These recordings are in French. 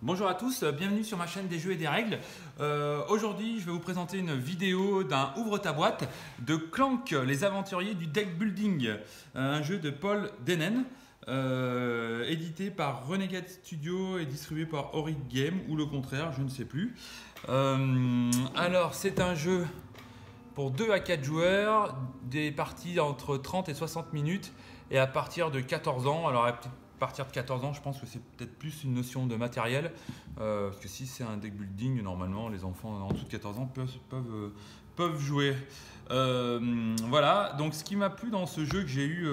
Bonjour à tous, bienvenue sur ma chaîne des jeux et des règles. Aujourd'hui, je vais vous présenter une vidéo d'un Ouvre ta boîte de Clank, les aventuriers du deck building, un jeu de Paul Denen, édité par Renegade Studio et distribué par Auric Game, ou le contraire, je ne sais plus. Alors, c'est un jeu pour 2 à 4 joueurs, des parties entre 30 et 60 minutes et à partir de 14 ans. Alors, à partir de 14 ans, je pense que c'est peut-être plus une notion de matériel. Parce que si c'est un deck building, normalement, les enfants en dessous de 14 ans peuvent jouer. Voilà, donc ce qui m'a plu dans ce jeu que j'ai eu,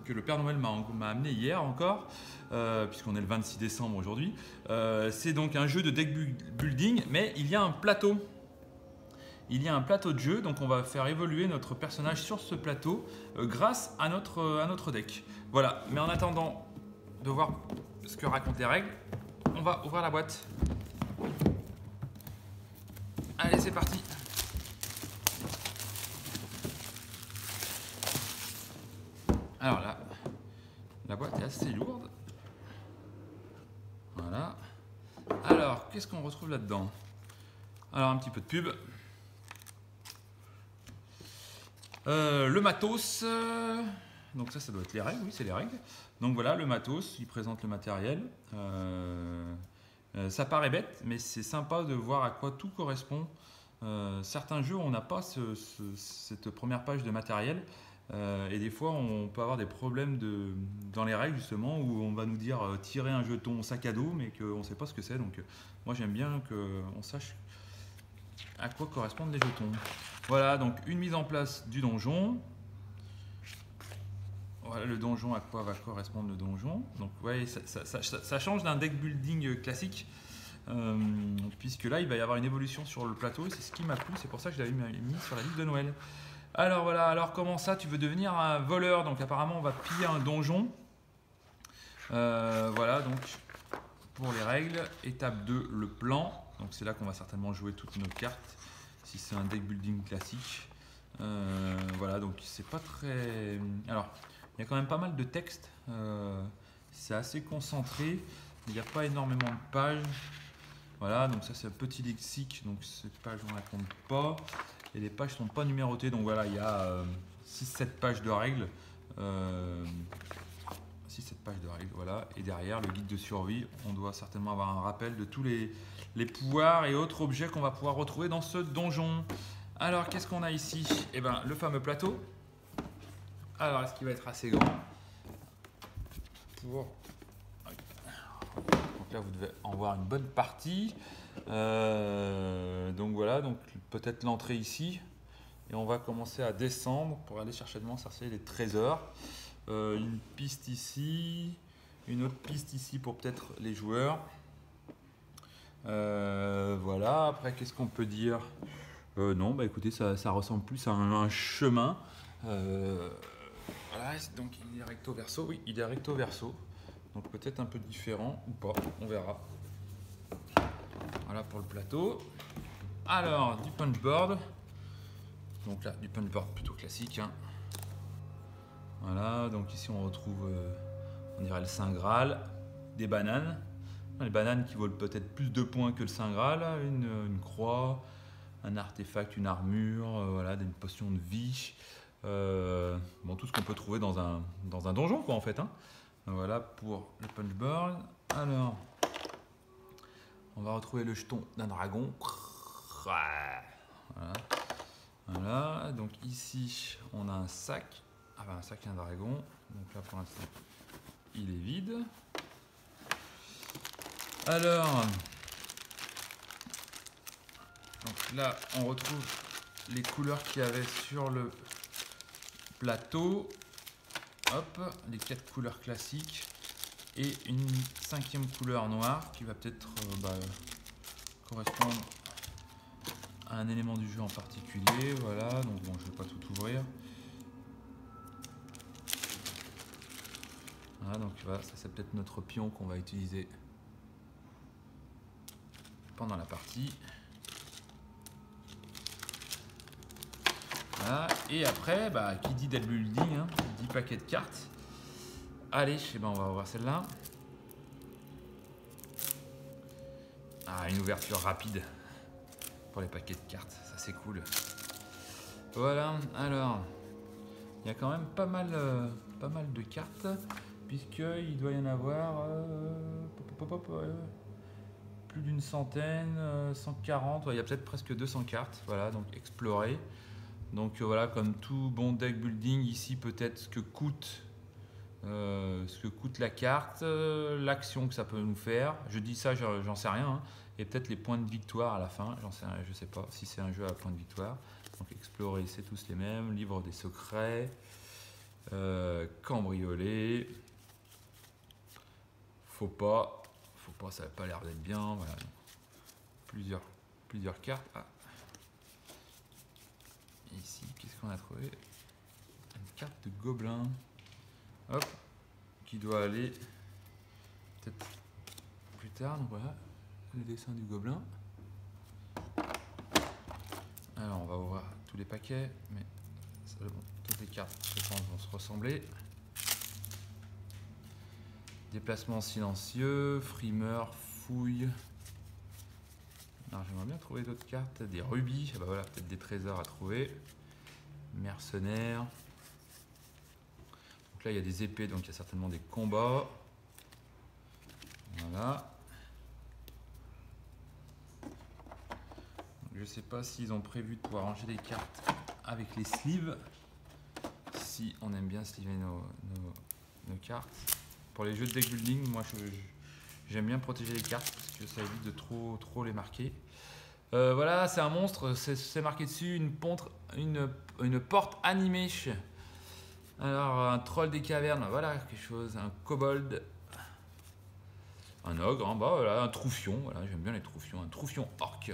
que le Père Noël m'a amené hier encore, puisqu'on est le 26 décembre aujourd'hui, c'est donc un jeu de deck building, mais il y a un plateau. Il y a un plateau de jeu, donc on va faire évoluer notre personnage sur ce plateau grâce à notre deck. Voilà, mais en attendant de voir ce que racontent les règles, on va ouvrir la boîte. Allez, c'est parti. Alors là, la boîte est assez lourde. Voilà. Alors, qu'est-ce qu'on retrouve là-dedans? Alors, un petit peu de pub. Le matos, donc ça doit être les règles, oui c'est les règles. Donc voilà, le matos, il présente le matériel. Ça paraît bête, mais c'est sympa de voir à quoi tout correspond. Certains jeux, on n'a pas cette première page de matériel. Et des fois, on peut avoir des problèmes dans les règles justement, où on va nous dire tirer un jeton sac à dos, mais qu'on ne sait pas ce que c'est. Donc moi j'aime bien qu'on sache à quoi correspondent les jetons. Voilà, donc une mise en place du donjon. Voilà le donjon, à quoi va correspondre le donjon. Donc vous voyez, ça change d'un deck building classique, puisque là il va y avoir une évolution sur le plateau, et c'est ce qui m'a plu, c'est pour ça que je l'avais mis sur la liste de Noël. Alors voilà, alors comment ça tu veux devenir un voleur? Donc apparemment on va piller un donjon. Voilà, donc pour les règles, étape 2, le plan. Donc c'est là qu'on va certainement jouer toutes nos cartes, si c'est un deck building classique. Voilà, donc c'est pas très... Alors, il y a quand même pas mal de texte, c'est assez concentré, il n'y a pas énormément de pages. Voilà, donc ça c'est un petit lexique, donc cette page on ne la compte pas. Et les pages ne sont pas numérotées, donc voilà, il y a 6-7 pages de règles. 6-7 pages de règles, voilà. Et derrière, le guide de survie, on doit certainement avoir un rappel de tous les pouvoirs et autres objets qu'on va pouvoir retrouver dans ce donjon. Alors, qu'est-ce qu'on a ici? Eh bien, le fameux plateau. Alors, est-ce qu'il va être assez grand pour... Donc là, vous devez en voir une bonne partie. Donc voilà, donc peut-être l'entrée ici. Et on va commencer à descendre pour aller chercher les trésors. Une piste ici, une autre piste ici pour peut-être les joueurs. Voilà, après qu'est-ce qu'on peut dire? Non, bah écoutez, ça ressemble plus à un chemin. Voilà, donc il est recto verso, oui, il est recto verso. Donc peut-être un peu différent ou pas, on verra. Voilà pour le plateau. Alors, du punchboard. Donc là, du punchboard plutôt classique, hein. Voilà, donc ici on retrouve, on dirait le Saint Graal, des bananes. Les bananes qui valent peut-être plus de points que le Saint Graal, une croix, un artefact, une armure, voilà, une potion de vie. Bon, tout ce qu'on peut trouver dans un donjon, quoi, en fait, hein. Voilà pour le punchboard. Alors, on va retrouver le jeton d'un dragon. Voilà. Voilà, donc ici on a un sac. Ah ben un sac et un dragon. Donc là pour l'instant il est vide. Alors, donc là on retrouve les couleurs qu'il y avait sur le plateau. Hop, les 4 couleurs classiques et une 5e couleur noire qui va peut-être correspondre à un élément du jeu en particulier. Voilà, donc bon, je ne vais pas tout ouvrir. Voilà, donc voilà, ça c'est peut-être notre pion qu'on va utiliser pendant la partie. Voilà. Et après, qui dit deck building, hein, 10 paquets de cartes. Allez, on va voir celle-là. une ouverture rapide pour les paquets de cartes, ça c'est cool. Voilà, alors il y a quand même pas mal de cartes, puisqu'il doit y en avoir plus d'une centaine, 140, ouais, il y a peut-être presque 200 cartes, voilà, donc explorer. Donc voilà, comme tout bon deck building, ici peut-être ce que coûte la carte, l'action que ça peut nous faire. Je dis ça, j'en sais rien, hein. Et peut-être les points de victoire à la fin, je sais pas si c'est un jeu à points de victoire. Donc explorer, c'est tous les mêmes. Livre des secrets, cambrioler, faut pas, ça n'a pas l'air d'être bien. Voilà, donc, plusieurs cartes. Ah. Ici, qu'est-ce qu'on a trouvé? Une carte de gobelin. Hop, qui doit aller peut-être plus tard. Donc voilà, le dessin du gobelin. Alors on va ouvrir tous les paquets, mais ça, bon, toutes les cartes je pense vont se ressembler. Déplacement silencieux, frimeur, fouille. Alors j'aimerais bien trouver d'autres cartes, des rubis, ah bah voilà, peut-être des trésors à trouver. Mercenaires. Donc là il y a des épées, donc il y a certainement des combats. Voilà. Je ne sais pas s'ils ont prévu de pouvoir ranger les cartes avec les sleeves. Si on aime bien sleever nos cartes. Pour les jeux de deck building, moi j'aime bien protéger les cartes parce que ça évite de trop les marquer. Voilà, c'est un monstre, c'est marqué dessus une porte animée. Alors un troll des cavernes, voilà quelque chose, un kobold, un ogre, hein, bah, voilà, un troufion, voilà, j'aime bien les troufions, un troufion orc.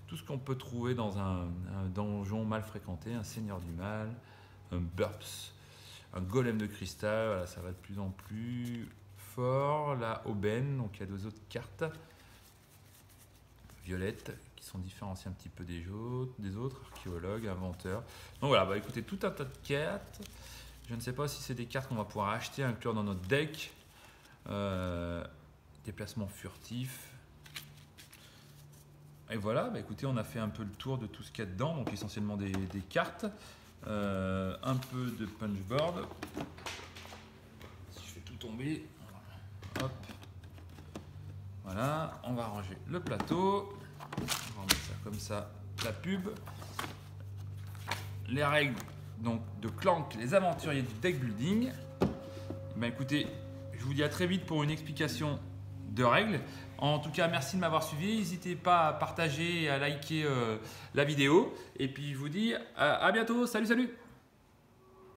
Tout ce qu'on peut trouver dans un donjon mal fréquenté, un seigneur du mal, un burps, un golem de cristal, voilà, ça va de plus en plus fort. La aubaine, donc il y a deux autres cartes violettes qui sont différenciées un petit peu des autres, archéologue, inventeur. Donc voilà, bah écoutez, tout un tas de cartes. Je ne sais pas si c'est des cartes qu'on va pouvoir acheter, inclure dans notre deck. Déplacement furtif. Et voilà, bah écoutez, on a fait un peu le tour de tout ce qu'il y a dedans, donc essentiellement des cartes, un peu de punchboard. Si je fais tout tomber, hop, voilà, on va ranger le plateau, on va remettre ça comme ça, la pub, les règles donc de Clank, les aventuriers du deck building. Bah écoutez, je vous dis à très vite pour une explication de règles. En tout cas, merci de m'avoir suivi. N'hésitez pas à partager et à liker la vidéo. Et puis, je vous dis à bientôt. Salut, salut!